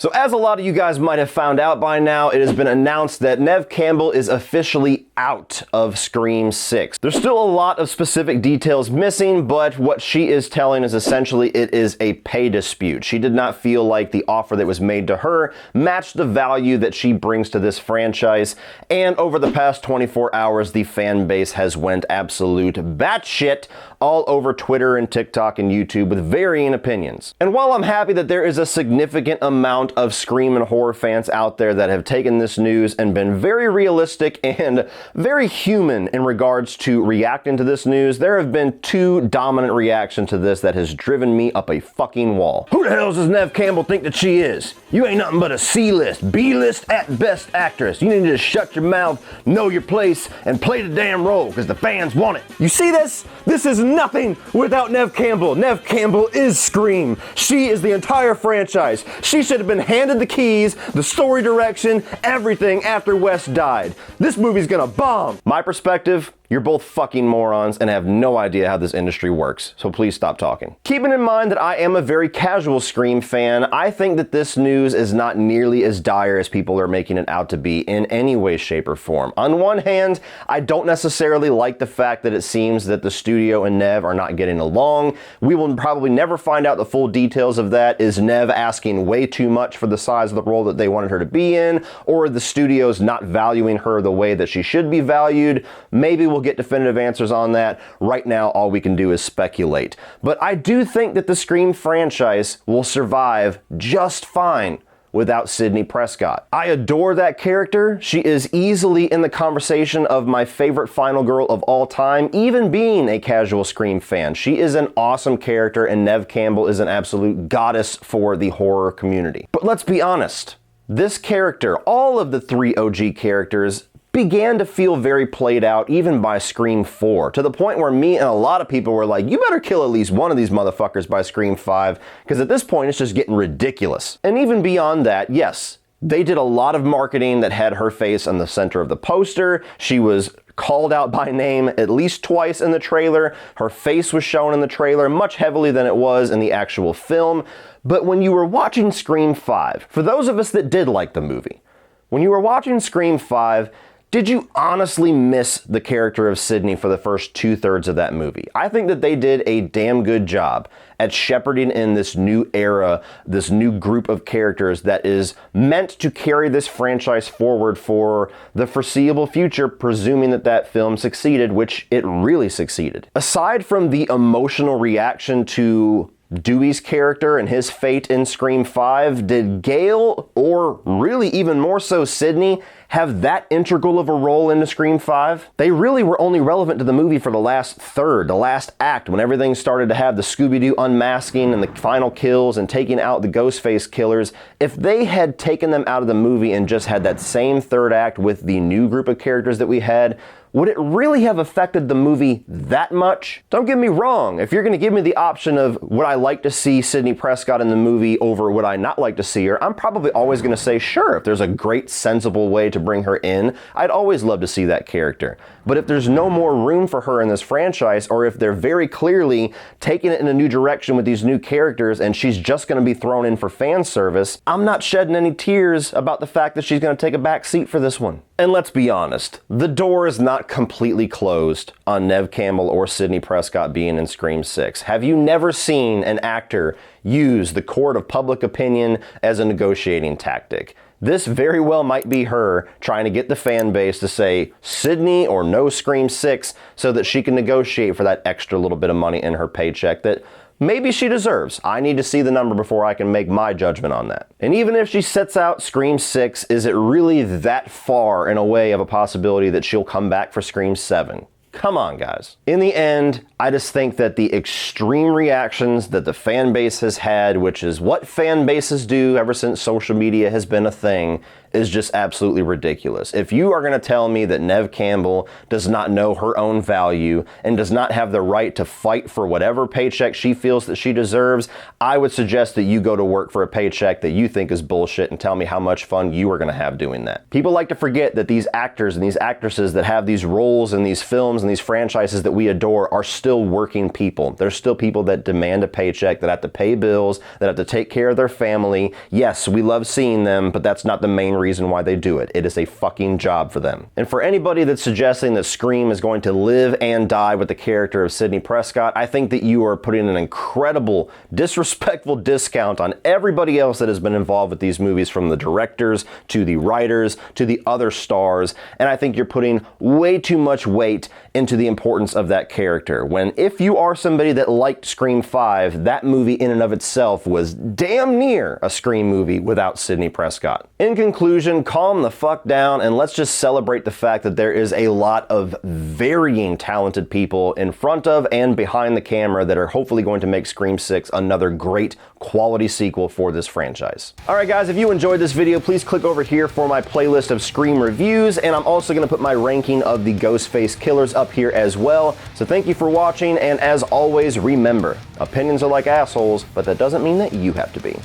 So as a lot of you guys might have found out by now, it has been announced that Neve Campbell is officially out of Scream 6. There's still a lot of specific details missing, but what she is telling is essentially it is a pay dispute. She did not feel like the offer that was made to her matched the value that she brings to this franchise, and over the past 24 hours, the fan base has went absolute batshit all over Twitter and TikTok and YouTube with varying opinions. And while I'm happy that there is a significant amount of Scream and horror fans out there that have taken this news and been very realistic and very human in regards to reacting to this news, there have been two dominant reactions to this that has driven me up a fucking wall. Who the hell does Neve Campbell think that she is? You ain't nothing but a C-list, B-list at best actress. You need to just shut your mouth, know your place, and play the damn role, because the fans want it. You see this? This is nothing without Neve Campbell. Neve Campbell is Scream. She is the entire franchise. She should have been handed the keys, the story direction, everything after Wes died. This movie's gonna bomb. My perspective, you're both fucking morons and have no idea how this industry works, so please stop talking. Keeping in mind that I am a very casual Scream fan, I think that this news is not nearly as dire as people are making it out to be in any way, shape, or form. On one hand, I don't necessarily like the fact that it seems that the studio and Neve are not getting along. We will probably never find out the full details of that. Is Neve asking way too much for the size of the role that they wanted her to be in, or the studio's not valuing her the way that she should be valued? Maybe we'll get definitive answers on that. Right now, all we can do is speculate. But I do think that the Scream franchise will survive just fine without Sidney Prescott. I adore that character. She is easily in the conversation of my favorite final girl of all time, even being a casual Scream fan. She is an awesome character, and Neve Campbell is an absolute goddess for the horror community. But let's be honest, this character, all of the three OG characters, began to feel very played out even by Scream 4, to the point where me and a lot of people were like, you better kill at least one of these motherfuckers by Scream 5, because at this point it's just getting ridiculous. And even beyond that, yes, they did a lot of marketing that had her face on the center of the poster. She was called out by name at least twice in the trailer. Her face was shown in the trailer much heavily than it was in the actual film. But when you were watching Scream 5, for those of us that did like the movie, when you were watching Scream 5, did you honestly miss the character of Sidney for the first 2/3 of that movie? I think that they did a damn good job at shepherding in this new era, this new group of characters that is meant to carry this franchise forward for the foreseeable future, presuming that that film succeeded, which it really succeeded. Aside from the emotional reaction to Dewey's character and his fate in Scream 5, did Gale, or really even more so Sidney, have that integral of a role into Scream 5? They really were only relevant to the movie for the last third, the last act, when everything started to have the Scooby-Doo unmasking and the final kills and taking out the Ghostface killers. If they had taken them out of the movie and just had that same third act with the new group of characters that we had, would it really have affected the movie that much? Don't get me wrong, if you're gonna give me the option of would I like to see Sidney Prescott in the movie over would I not like to see her, I'm probably always gonna say sure. If there's a great sensible way to bring her in, I'd always love to see that character. But if there's no more room for her in this franchise, or if they're very clearly taking it in a new direction with these new characters and she's just gonna be thrown in for fan service, I'm not shedding any tears about the fact that she's gonna take a back seat for this one. And let's be honest, the door is not completely closed on Neve Campbell or Sidney Prescott being in Scream 6. Have you never seen an actor use the court of public opinion as a negotiating tactic? This very well might be her trying to get the fan base to say Sidney or no Scream 6 so that she can negotiate for that extra little bit of money in her paycheck that maybe she deserves. I need to see the number before I can make my judgment on that. And even if she sets out Scream 6, is it really that far in a way of a possibility that she'll come back for Scream 7? Come on, guys. In the end, I just think that the extreme reactions that the fan base has had, which is what fan bases do ever since social media has been a thing, is just absolutely ridiculous. If you are going to tell me that Neve Campbell does not know her own value and does not have the right to fight for whatever paycheck she feels that she deserves, I would suggest that you go to work for a paycheck that you think is bullshit and tell me how much fun you are going to have doing that. People like to forget that these actors and these actresses that have these roles in these films and these franchises that we adore are still working people. They're still people that demand a paycheck, that have to pay bills, that have to take care of their family. Yes, we love seeing them, but that's not the main reason why they do it. It is a fucking job for them. And for anybody that's suggesting that Scream is going to live and die with the character of Sidney Prescott, I think that you are putting an incredible, disrespectful discount on everybody else that has been involved with these movies, from the directors to the writers to the other stars, and I think you're putting way too much weight into the importance of that character, when if you are somebody that liked Scream 5, that movie in and of itself was damn near a Scream movie without Sidney Prescott. In conclusion, calm the fuck down and let's just celebrate the fact that there is a lot of varying talented people in front of and behind the camera that are hopefully going to make Scream 6 another great quality sequel for this franchise. Alright guys, if you enjoyed this video, please click over here for my playlist of Scream reviews, and I'm also going to put my ranking of the Ghostface killers up here as well. So thank you for watching, and as always, remember, opinions are like assholes, but that doesn't mean that you have to be.